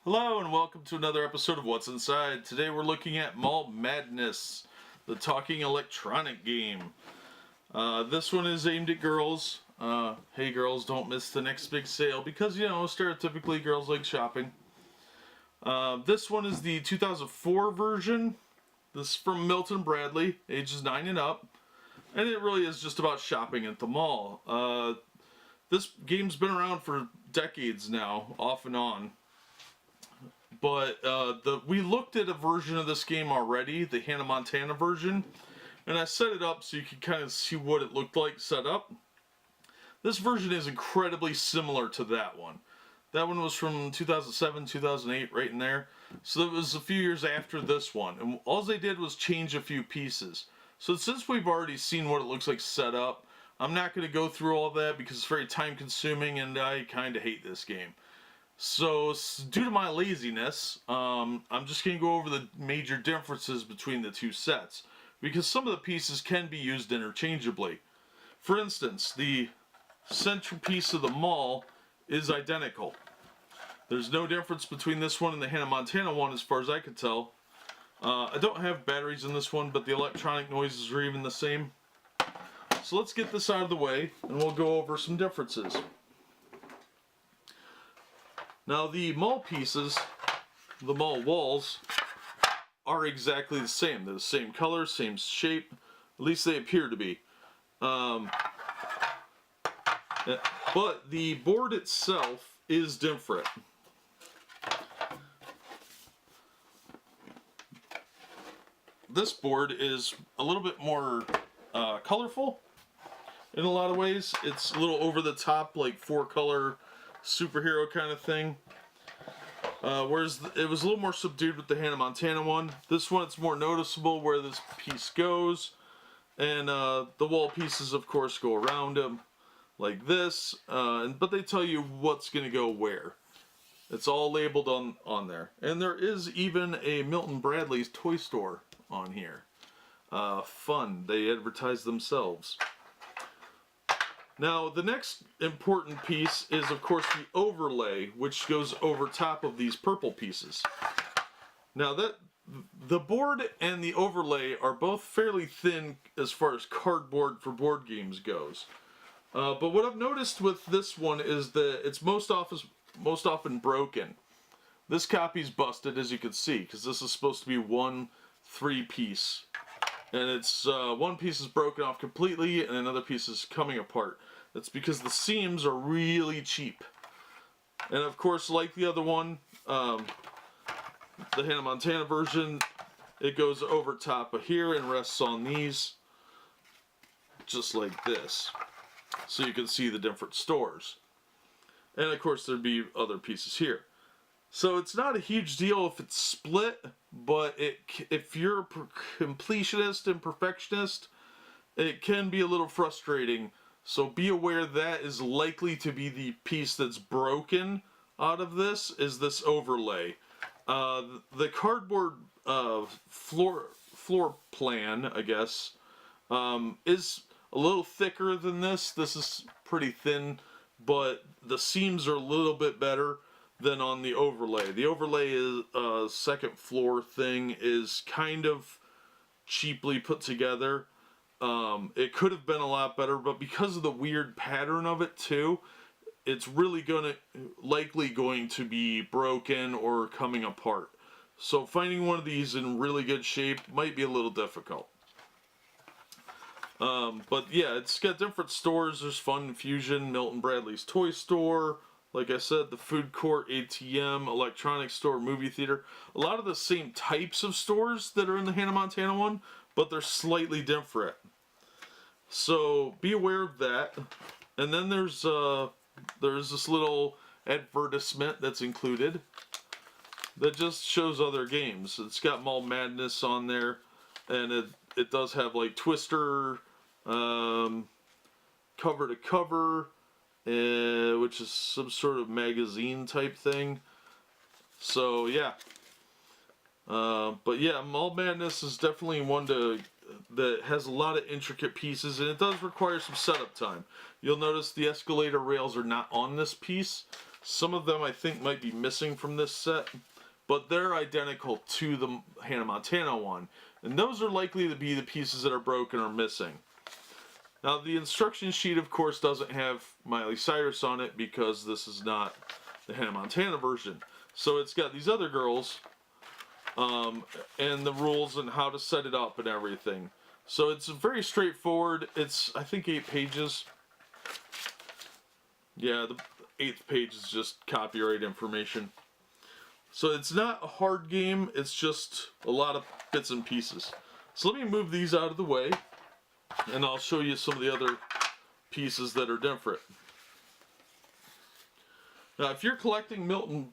Hello and welcome to another episode of What's Inside. Today we're looking at Mall Madness, the talking electronic game. This one is aimed at girls. Hey girls, don't miss the next big sale because, stereotypically girls like shopping. This one is the 2004 version. This is from Milton Bradley, ages 9 and up. And it really is just about shopping at the mall. This game's been around for decades now, off and on. But we looked at a version of this game already, the Hannah Montana version, and I set it up so you could kind of see what it looked like set up. This version is incredibly similar to that one. That one was from 2007, 2008, right in there. So it was a few years after this one, and all they did was change a few pieces. So since we've already seen what it looks like set up, I'm not going to go through all that because it's very time consuming and I kind of hate this game. So, due to my laziness, I'm just going to go over the major differences between the two sets, because some of the pieces can be used interchangeably. For instance, the centerpiece of the mall is identical. There's no difference between this one and the Hannah Montana one as far as I could tell. I don't have batteries in this one, but the electronic noises are even the same. So let's get this out of the way, and we'll go over some differences. Now the mall pieces, the mall walls, are exactly the same. They're the same color, same shape, at least they appear to be. But the board itself is different. This board is a little bit more colorful in a lot of ways. It's a little over the top, like 4-color superhero kind of thing. Whereas it was a little more subdued with the Hannah Montana one. This one, it's more noticeable where this piece goes. And the wall pieces, of course, go around them like this. But they tell you what's going to go where. It's all labeled on there. And there is even a Milton Bradley's toy store on here. Fun. They advertise themselves. Now, the next important piece is, of course, the overlay, which goes over top of these purple pieces. Now, the board and the overlay are both fairly thin as far as cardboard for board games goes. But what I've noticed with this one is that it's most often broken. This copy's busted, as you can see, because this is supposed to be one 3-piece. And it's one piece is broken off completely and another piece is coming apart. That's because the seams are really cheap. And of course, like the other one, the Hannah Montana version, it goes over top of here and rests on these, just like this. So you can see the different stores. And of course, there'd be other pieces here. So it's not a huge deal if it's split, but if you're a completionist and perfectionist, it can be a little frustrating. So be aware that is likely to be the piece that's broken out of this, is this overlay. The cardboard floor plan, I guess, is a little thicker than this. This is pretty thin, but the seams are a little bit better than on the overlay. The overlay is second floor thing is kind of cheaply put together. It could have been a lot better, but because of the weird pattern of it too, it's really likely going to be broken or coming apart. So finding one of these in really good shape might be a little difficult. But yeah, it's got different stores. There's Fun Fusion, Milton Bradley's toy store, like I said, the food court, ATM, electronics store, movie theater. A lot of the same types of stores that are in the Hannah Montana one, but they're slightly different. So be aware of that. And then there's this little advertisement that's included that just shows other games. It's got Mall Madness on there, and it does have like Twister, cover to cover, which is some sort of magazine type thing. So yeah. But yeah, Mall Madness is definitely one that has a lot of intricate pieces, and it does require some setup time. You'll notice the escalator rails are not on this piece, Some of them I think might be missing from this set, but they're identical to the Hannah Montana one. And those are likely to be the pieces that are broken or missing. Now the instruction sheet of course doesn't have Miley Cyrus on it because this is not the Hannah Montana version. So it's got these other girls and the rules and how to set it up and everything. So it's very straightforward. It's I think 8 pages. Yeah, the 8th page is just copyright information. So it's not a hard game, it's just a lot of bits and pieces. So let me move these out of the way, and I'll show you some of the other pieces that are different. Now if you're collecting Milton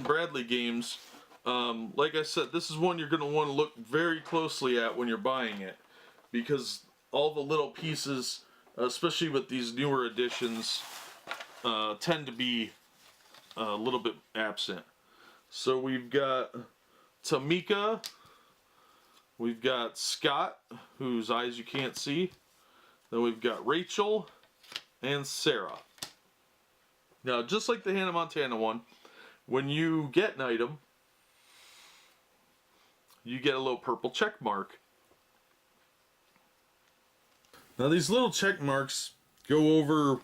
Bradley games, like I said, this is one you're going to want to look very closely at when you're buying it, because all the little pieces, especially with these newer editions, tend to be a little bit absent. So we've got Tamika, we've got Scott, whose eyes you can't see, then we've got Rachel, and Sarah. Now just like the Hannah Montana one, when you get an item, you get a little purple check mark. Now these little check marks go over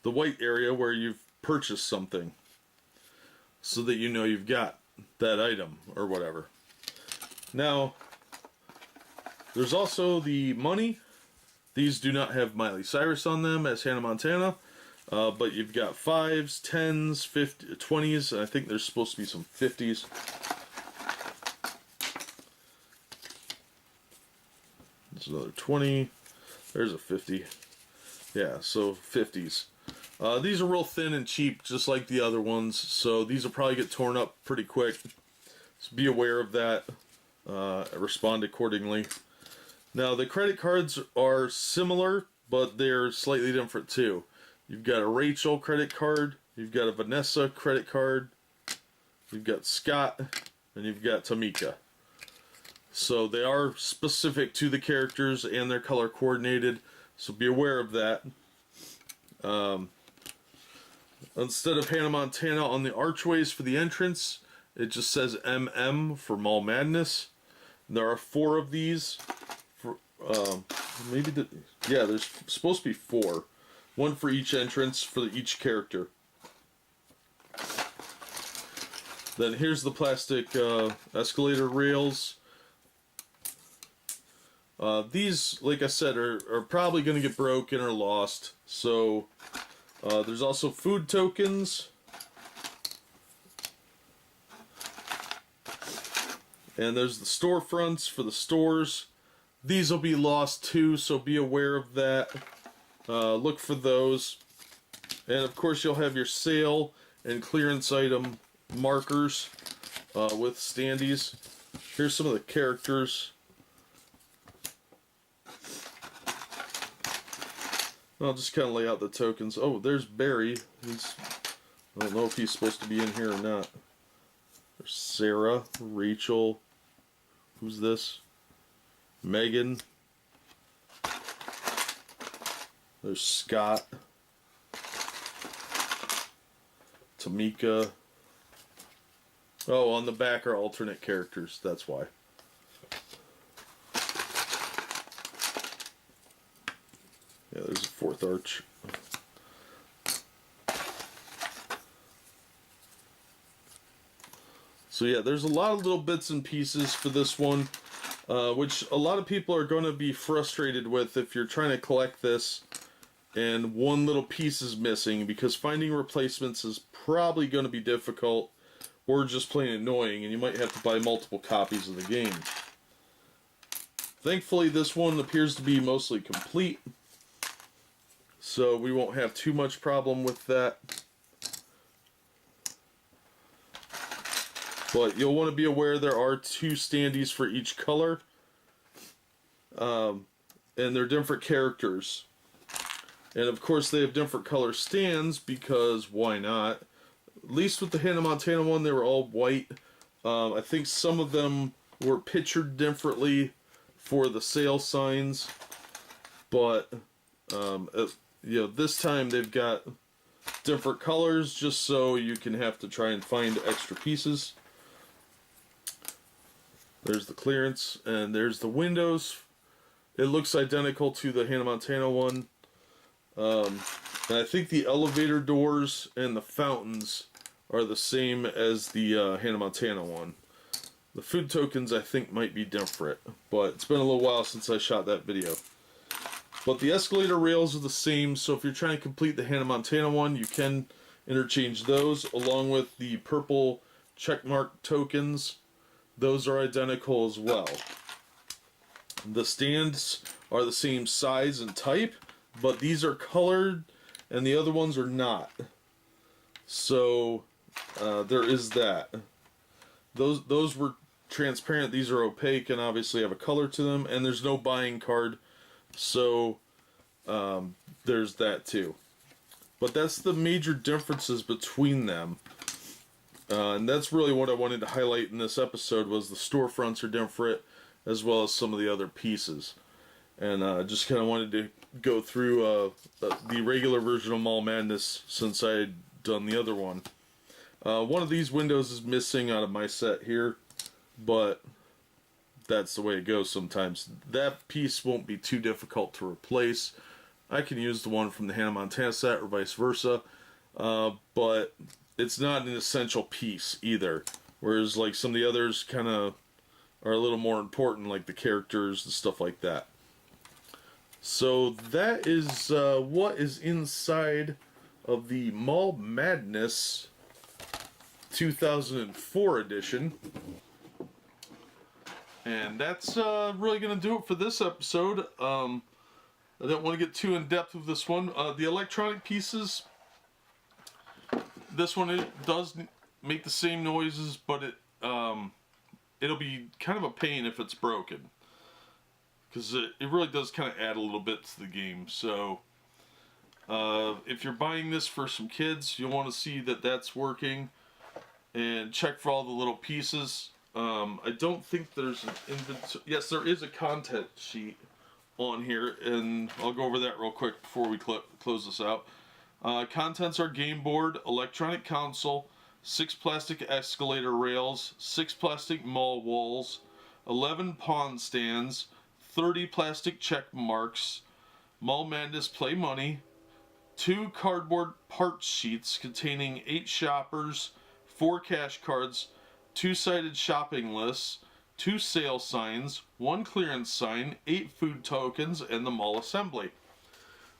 the white area where you've purchased something, so that you know you've got that item or whatever. Now there's also the money. These do not have Miley Cyrus on them as Hannah Montana, but you've got 5s, 10s, 50, 20s, and I think there's supposed to be some 50s. There's another 20. There's a 50. Yeah, so 50s. These are real thin and cheap, just like the other ones, so these will probably get torn up pretty quick. So be aware of that. Respond accordingly. Now, the credit cards are similar, but they're slightly different too. You've got a Rachel credit card, you've got a Vanessa credit card, you've got Scott, and you've got Tamika. So they are specific to the characters and they're color coordinated, so be aware of that. Instead of Hannah Montana on the archways for the entrance, it just says MM for Mall Madness. There are 4 of these. There's supposed to be 4. 1 for each entrance for each character. Then here's the plastic escalator rails. These, like I said, are probably going to get broken or lost. So there's also food tokens. And there's the storefronts for the stores. These will be lost too, so be aware of that. Look for those. And of course you'll have your sale and clearance item markers with standees. Here's some of the characters. I'll just kind of lay out the tokens. Oh, there's Barry. I don't know if he's supposed to be in here or not. There's Sarah, Rachel. Who's this? Megan. There's Scott. Tamika. Oh, on the back are alternate characters. That's why. Yeah, there's a 4th arch. So yeah, there's a lot of little bits and pieces for this one, which a lot of people are going to be frustrated with if you're trying to collect this and one little piece is missing, because finding replacements is probably going to be difficult or just plain annoying, and you might have to buy multiple copies of the game. Thankfully, this one appears to be mostly complete, so we won't have too much problem with that. But you'll want to be aware there are 2 standees for each color. And they're different characters. And of course they have different color stands, because why not? At least with the Hannah Montana one, they were all white. I think some of them were pictured differently for the sale signs. But, this time they've got different colors just so you can have to try and find extra pieces. There's the clearance, and there's the windows. It looks identical to the Hannah Montana one. And I think the elevator doors and the fountains are the same as the Hannah Montana one. The food tokens I think might be different, but it's been a little while since I shot that video. But the escalator rails are the same, so if you're trying to complete the Hannah Montana one, you can interchange those along with the purple checkmark tokens. Those are identical as well. The stands are the same size and type, but these are colored and the other ones are not. So there is that. Those were transparent, these are opaque and obviously have a color to them, and there's no buying card, so there's that too. But that's the major differences between them. And that's really what I wanted to highlight in this episode, was the storefronts are different as well as some of the other pieces. And just kind of wanted to go through the regular version of Mall Madness since I had done the other one. One of these windows is missing out of my set here, but that's the way it goes sometimes. That piece won't be too difficult to replace. I can use the one from the Hannah Montana set or vice versa, but it's not an essential piece either. Whereas like some of the others kind of are a little more important, like the characters and stuff like that. So that is what is inside of the Mall Madness 2004 edition. And that's really going to do it for this episode. I don't want to get too in depth with this one. The electronic pieces, this one, it does make the same noises, but it'll be kind of a pain if it's broken, because it really does kind of add a little bit to the game. So if you're buying this for some kids, you'll want to see that that's working and check for all the little pieces. I don't think there's an inventory. Yes, there is a content sheet on here, and I'll go over that real quick before we close this out. Contents are game board, electronic console, 6 plastic escalator rails, 6 plastic mall walls, 11 pawn stands, 30 plastic check marks, Mall Madness play money, 2 cardboard parts sheets containing 8 shoppers, 4 cash cards, 2-sided shopping lists, 2 sale signs, 1 clearance sign, 8 food tokens, and the mall assembly.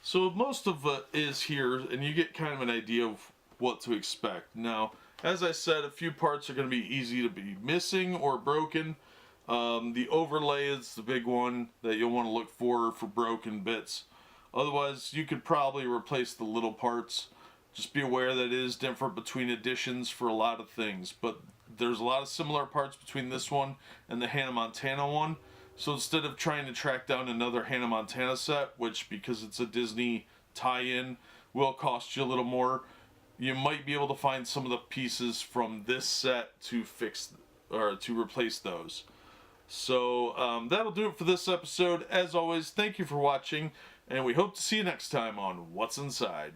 So most of it is here, and you get kind of an idea of what to expect. Now, as I said, a few parts are going to be easy to be missing or broken. The overlay is the big one that you'll want to look for broken bits. Otherwise, you could probably replace the little parts. Just be aware that it is different between editions for a lot of things, but there's a lot of similar parts between this one and the Hannah Montana one. So instead of trying to track down another Hannah Montana set, which because it's a Disney tie-in will cost you a little more, you might be able to find some of the pieces from this set to fix or to replace those. So that'll do it for this episode. As always, thank you for watching, and we hope to see you next time on What's Inside.